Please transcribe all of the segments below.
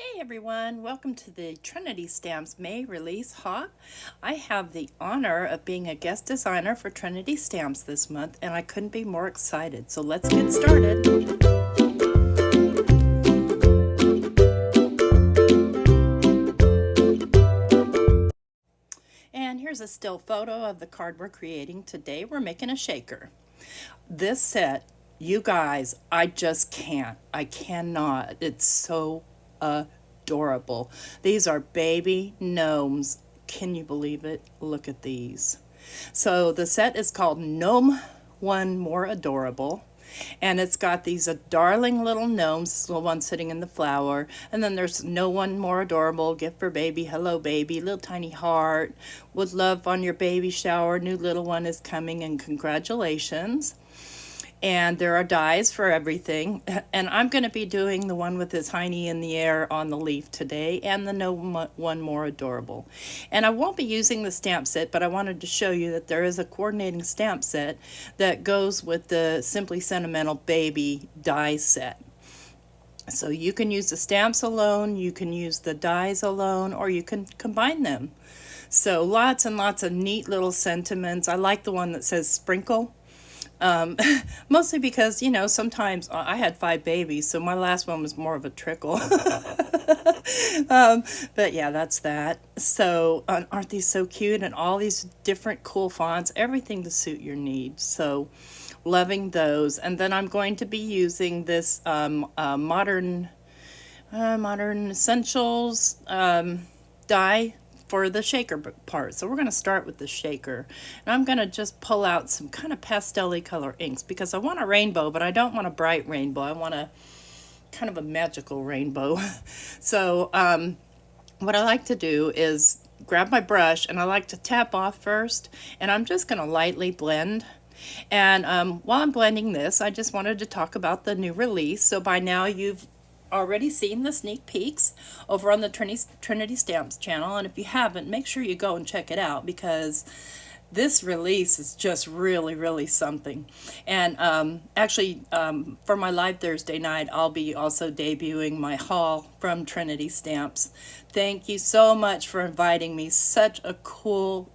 Hey everyone, welcome to the Trinity Stamps May release hop. I have the honor of being a guest designer for Trinity Stamps this month and I couldn't be more excited. So let's get started. And here's a still photo of the card we're creating today. We're making a shaker. This set, you guys, I just can't. I cannot. It's so adorable. These are baby gnomes. Can you believe it? Look at these. So the set is called Gnome One More Adorable. And it's got these darling little gnomes, the one sitting in the flower. And then there's No One More Adorable, Gift for Baby, Hello Baby, Little Tiny Heart, With Love on Your Baby Shower, New Little One is Coming, and Congratulations. And there are dies for everything. And I'm going to be doing the one with his hiney in the air on the leaf today and the No One More Adorable. And I won't be using the stamp set, but I wanted to show you that there is a coordinating stamp set that goes with the Simply Sentimental Baby die set. So you can use the stamps alone, you can use the dies alone, or you can combine them. So lots and lots of neat little sentiments. I like the one that says sprinkle. Mostly because, sometimes I had 5 babies, so my last one was more of a trickle. But yeah, that's that. So, aren't these so cute? And all these different cool fonts, everything to suit your needs. So, loving those. And then I'm going to be using this modern essentials die for the shaker part. So we're going to start with the shaker. And I'm going to just pull out some kind of pastel-y color inks because I want a rainbow, but I don't want a bright rainbow. I want a kind of a magical rainbow. So what I like to do is grab my brush and I like to tap off first, and I'm just going to lightly blend. And while I'm blending this, I just wanted to talk about the new release. So by now you've already seen the sneak peeks over on the Trinity Stamps channel, and if you haven't, make sure you go and check it out because this release is just really something. And actually, for my live Thursday night, I'll be also debuting my haul from Trinity Stamps. Thank you so much for inviting me. Such a cool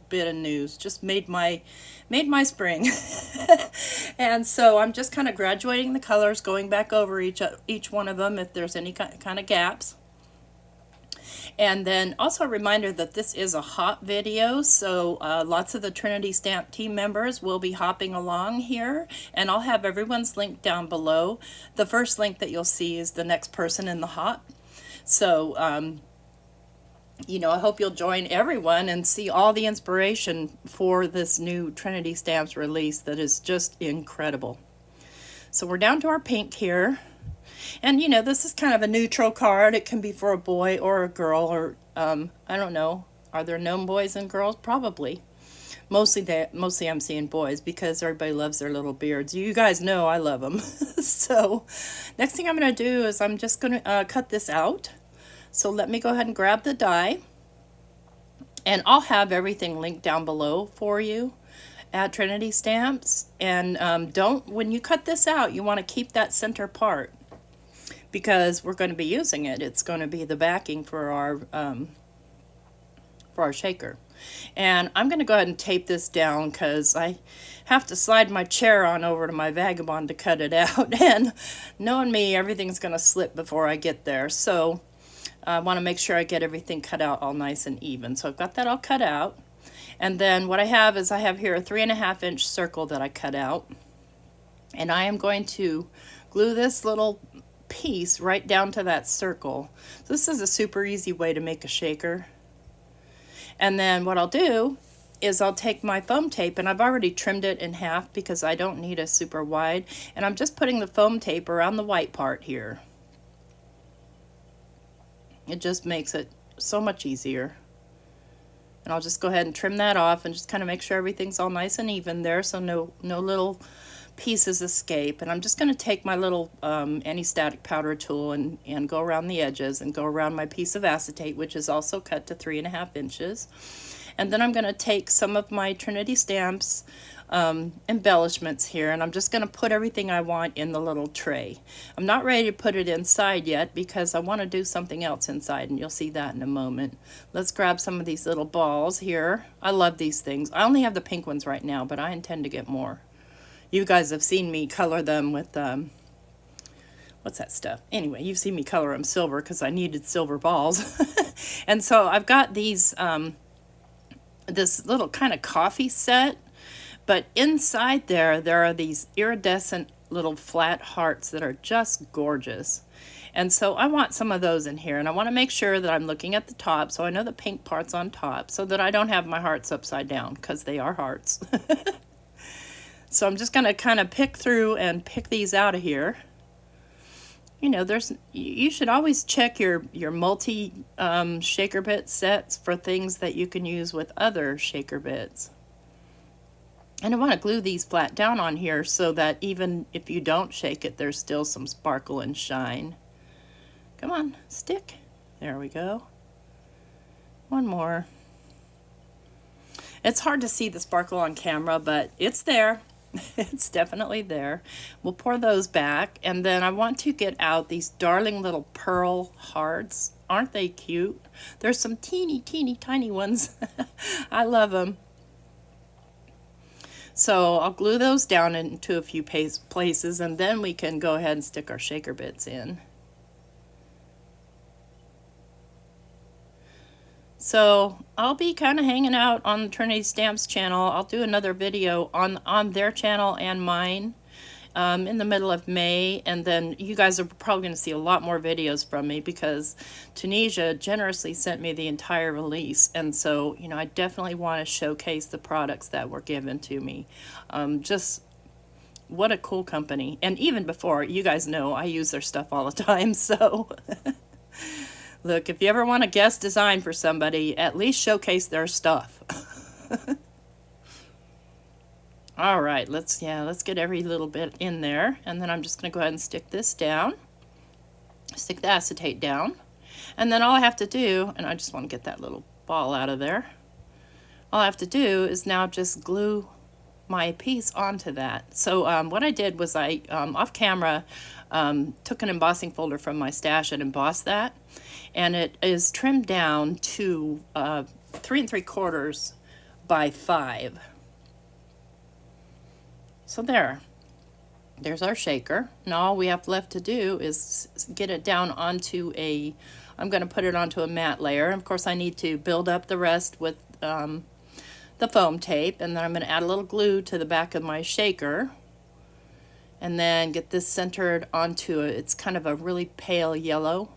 bit of news. Just made my spring. And so I'm just kind of graduating the colors, going back over each one of them if there's any kind of gaps. And then also a reminder that this is a hop video, so lots of the Trinity Stamp team members will be hopping along here, and I'll have everyone's link down below. The first link that you'll see is the next person in the hop. So I hope you'll join everyone and see all the inspiration for this new Trinity Stamps release that is just incredible. So we're down to our pink here. And this is kind of a neutral card. It can be for a boy or a girl, or I don't know. Are there gnome boys and girls? Probably. Mostly I'm seeing boys because everybody loves their little beards. You guys know I love them. So next thing I'm going to do is I'm just going to cut this out. So let me go ahead and grab the die, and I'll have everything linked down below for you at Trinity Stamps. And when you cut this out, you want to keep that center part because we're going to be using it. It's going to be the backing for our shaker. And I'm going to go ahead and tape this down because I have to slide my chair on over to my Vagabond to cut it out. And knowing me, everything's going to slip before I get there. So I want to make sure I get everything cut out all nice and even. So I've got that all cut out. And then what I have is I have here a 3.5 inch circle that I cut out. And I am going to glue this little piece right down to that circle. So this is a super easy way to make a shaker. And then what I'll do is I'll take my foam tape, and I've already trimmed it in half because I don't need a super wide. And I'm just putting the foam tape around the white part here. It just makes it so much easier. And I'll just go ahead and trim that off and just kind of make sure everything's all nice and even there so no little pieces escape. And I'm just going to take my little anti-static powder tool and go around the edges and go around my piece of acetate, which is also cut to 3.5 inches. And then I'm going to take some of my Trinity Stamps embellishments here, and I'm just going to put everything I want in the little tray. I'm not ready to put it inside yet because I want to do something else inside, and you'll see that in a moment. Let's grab some of these little balls here. I love these things. I only have the pink ones right now, but I intend to get more. You guys have seen me color them with what's that stuff? Anyway, you've seen me color them silver because I needed silver balls. And so I've got these, this little kind of coffee set, but inside there are these iridescent little flat hearts that are just gorgeous. And so I want some of those in here, and I want to make sure that I'm looking at the top so I know the pink part's on top so that I don't have my hearts upside down because they are hearts. So I'm just going to kind of pick through and pick these out of here. You know, you should always check your multi shaker bit sets for things that you can use with other shaker bits. And I want to glue these flat down on here so that even if you don't shake it, there's still some sparkle and shine. Come on, stick. There we go. One more. It's hard to see the sparkle on camera, but it's there. It's definitely there. We'll pour those back, and then I want to get out these darling little pearl hearts. Aren't they cute? There's some teeny tiny ones. I love them. So I'll glue those down into a few places, and then we can go ahead and stick our shaker bits in. So I'll be kind of hanging out on Trinity Stamps channel. I'll do another video on their channel and mine in the middle of May. And then you guys are probably going to see a lot more videos from me because Tunisia generously sent me the entire release. And so, you know, I definitely want to showcase the products that were given to me. Just what a cool company. And even before, you guys know I use their stuff all the time. So... Look, if you ever want a guest design for somebody, at least showcase their stuff. All right, let's get every little bit in there. And then I'm just going to go ahead and stick this down. Stick the acetate down. And then all I have to do, and I just want to get that little ball out of there. All I have to do is now just glue my piece onto that. So what I did was I, off camera, took an embossing folder from my stash and embossed that. And it is trimmed down to 3 3/4 by 5. So there's our shaker. Now all we have left to do is get it down onto I'm going to put it onto a matte layer. Of course I need to build up the rest with the foam tape, and then I'm going to add a little glue to the back of my shaker. And then get this centered onto it's kind of a really pale yellow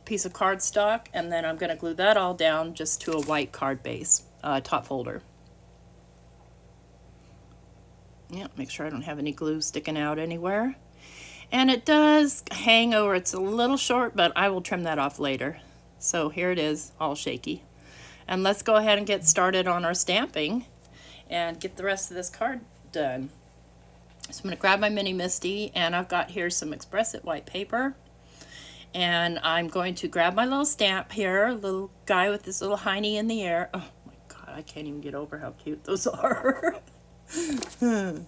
piece of cardstock, and then I'm going to glue that all down just to a white card base, top folder. Yeah, make sure I don't have any glue sticking out anywhere. And it does hang over, it's a little short, but I will trim that off later. So here it is, all shaky. And let's go ahead and get started on our stamping and get the rest of this card done. So I'm going to grab my mini Misty, and I've got here some Express It white paper. And I'm going to grab my little stamp here, little guy with this little hiney in the air. Oh my God, I can't even get over how cute those are. Look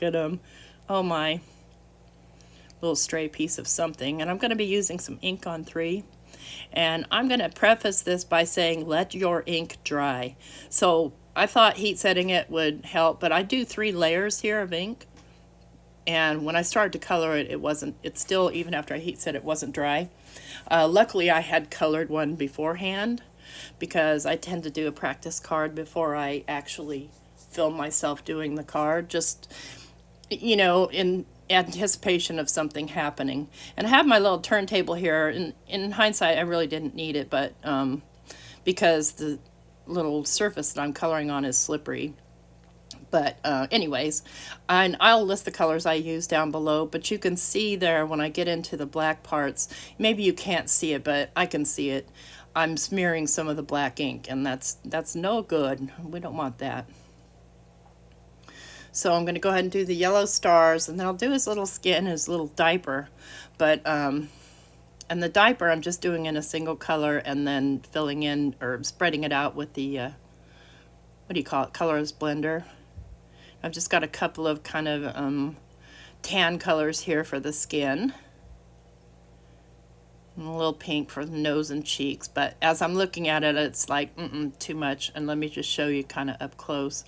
at them. Oh my. Little stray piece of something. And I'm going to be using some ink on 3. And I'm going to preface this by saying, let your ink dry. So I thought heat setting it would help, but I do 3 layers here of ink. And when I started to color it, it's still, even after I heat set, it wasn't dry. Luckily, I had colored one beforehand because I tend to do a practice card before I actually film myself doing the card, just, you know, in anticipation of something happening. And I have my little turntable here, and in hindsight, I really didn't need it, but because the little surface that I'm coloring on is slippery. But anyways, and I'll list the colors I use down below, but you can see there when I get into the black parts, maybe you can't see it, but I can see it. I'm smearing some of the black ink, and that's no good. We don't want that. So I'm going to go ahead and do the yellow stars, and then I'll do his little skin, his little diaper. But and the diaper I'm just doing in a single color and then filling in or spreading it out with the what do you call it, colors blender. I've just got a couple of kind of tan colors here for the skin. And a little pink for the nose and cheeks, but as I'm looking at it, it's like, too much. And let me just show you kind of up close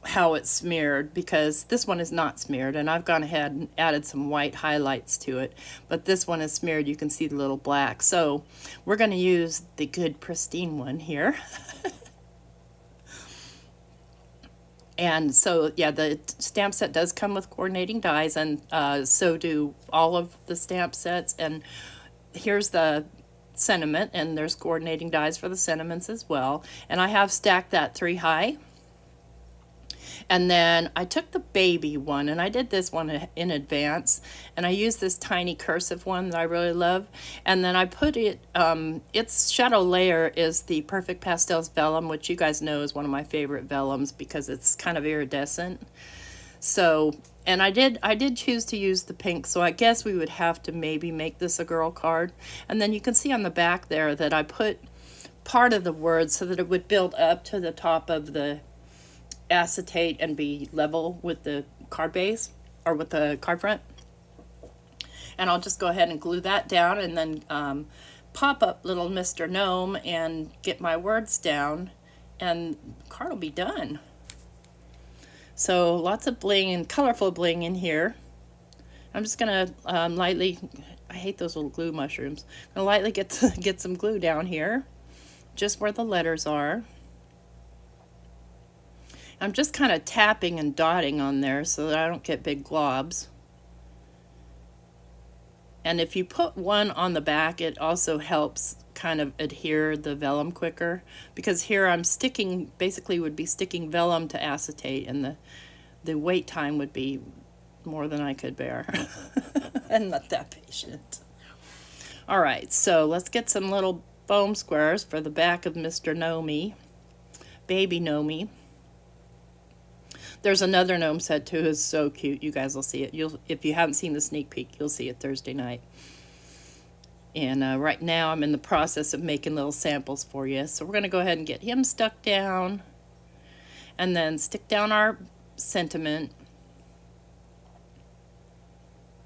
how it's smeared, because this one is not smeared, and I've gone ahead and added some white highlights to it, but this one is smeared. You can see the little black. So we're going to use the good pristine one here. And so, yeah, the stamp set does come with coordinating dies, and so do all of the stamp sets. And here's the sentiment, and there's coordinating dies for the sentiments as well. And I have stacked that 3 high. And then I took the baby one, and I did this one in advance, and I used this tiny cursive one that I really love. And then I put it, its shadow layer is the Perfect Pastels Vellum, which you guys know is one of my favorite vellums because it's kind of iridescent. So, and I did choose to use the pink, so I guess we would have to maybe make this a girl card. And then you can see on the back there that I put part of the word so that it would build up to the top of the acetate and be level with the card base, or with the card front. And I'll just go ahead and glue that down, and then pop up little Mr. Gnome and get my words down, and the card will be done. So lots of bling and colorful bling in here. I'm just gonna lightly, I hate those little glue mushrooms, I'm gonna lightly get some glue down here just where the letters are. I'm just kind of tapping and dotting on there so that I don't get big globs. And if you put one on the back, it also helps kind of adhere the vellum quicker, because here I'm sticking, basically would be sticking vellum to acetate, and the wait time would be more than I could bear. I'm not that patient. All right, so let's get some little foam squares for the back of Mr. Gnome, baby Gnome. There's another gnome set too. It's so cute. You guys will see it. If you haven't seen the sneak peek, you'll see it Thursday night. And right now I'm in the process of making little samples for you. So we're going to go ahead and get him stuck down, and then stick down our sentiment.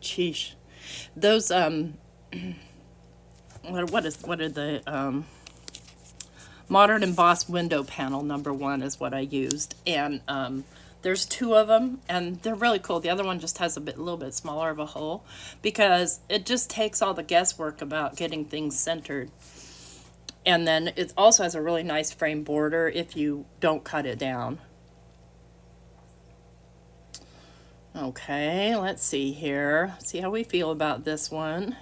Sheesh. Those what are the Modern Embossed window panel #1 is what I used, and there's 2 of them, and they're really cool. The other one just has a little bit smaller of a hole, because it just takes all the guesswork about getting things centered. And then it also has a really nice frame border if you don't cut it down. Okay, let's see here. See how we feel about this one.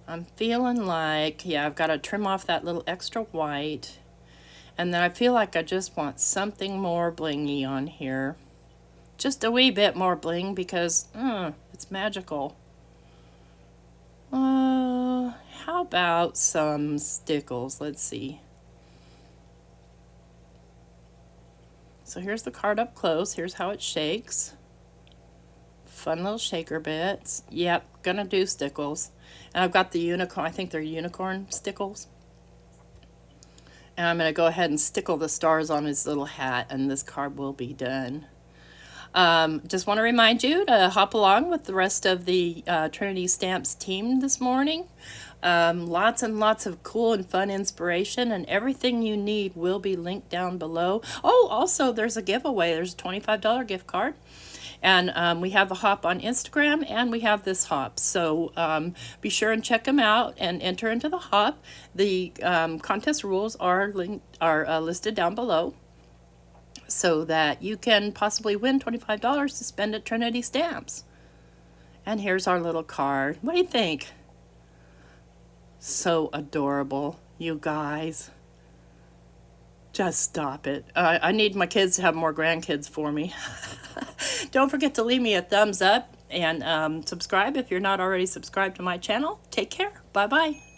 I'm feeling like, yeah, I've got to trim off that little extra white. And then I feel like I just want something more blingy on here. Just a wee bit more bling, because it's magical. How about some stickles? Let's see. So here's the card up close. Here's how it shakes. Fun little shaker bits. Yep, gonna do stickles. And I've got the unicorn, I think they're unicorn stickles. And I'm going to go ahead and stickle the stars on his little hat, and this card will be done. Just want to remind you to hop along with the rest of the Trinity Stamps team this morning. Lots and lots of cool and fun inspiration, and everything you need will be linked down below. Oh, also there's a giveaway. There's a $25 gift card. And we have the hop on Instagram, and we have this hop. So be sure and check them out and enter into the hop. The contest rules are listed down below, so that you can possibly win $25 to spend at Trinity Stamps. And here's our little card. What do you think? So adorable, you guys. Just stop it. I need my kids to have more grandkids for me. Don't forget to leave me a thumbs up, and subscribe if you're not already subscribed to my channel. Take care. Bye-bye.